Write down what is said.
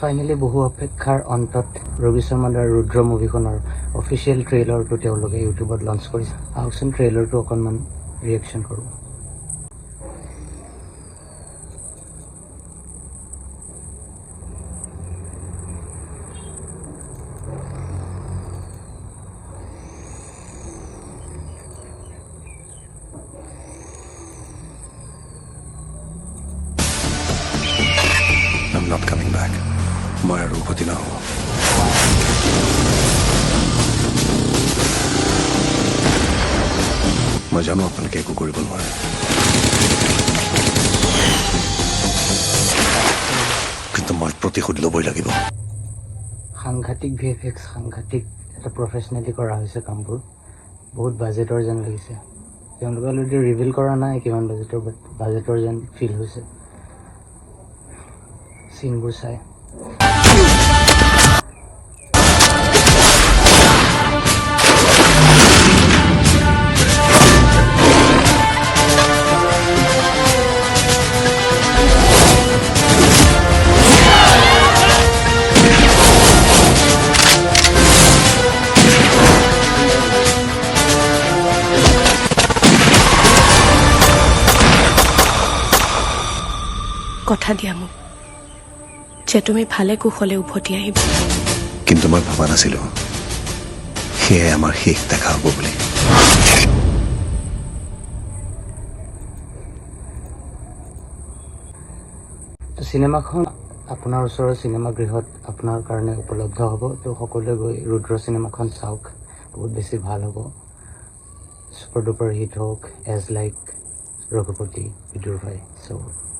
Finally বহু অপেক্ষাৰ অন্তত ৰবি শৰ্মাৰ ৰুদ্ৰ মুভিখনৰ অফিচিয়েল ট্ৰেইলাৰটো তেওঁলোকে ইউটিউবত লঞ্চ কৰিছে আহকচোন ট্ৰেইলাৰটো অকণমান ৰিয়েকশ্যন কৰোঁ I'm not coming back. মই আৰু উভতি নাহোঁ মই জানো আপোনালোকে একো কৰিব নোৱাৰে কিন্তু মই প্ৰতিশোধ ল'বই লাগিব সাংঘাতিক VFX সাংঘাতিক এটা প্ৰফেচনেলি কৰা হৈছে কামবোৰ বহুত বাজেটৰ যেন লাগিছে তেওঁলোকে অলৰেডি ৰিভিল কৰা নাই কিমান বাজেটৰ যেন ফিল হৈছে চিনবোৰ চাই কথা দিয়া মোক যে তুমি ভালে কুশলে উভতি আহিবা কিন্তু মই ভবা নাছিলো সেয়াই আমাৰ শেষ দেখা হ'ব বুলি চিনেমাখন আপোনাৰ ওচৰৰ চিনেমাগৃহত আপোনাৰ কাৰণে উপলব্ধ হ'ব তো সকলোৱে গৈ ৰুদ্ৰ চিনেমাখন চাওক বহুত বেছি ভাল হ'ব ছুপাৰ ডুপাৰ হিট হওক এজ লাইক ৰঘুপতি বিদুৰ ভাই চ'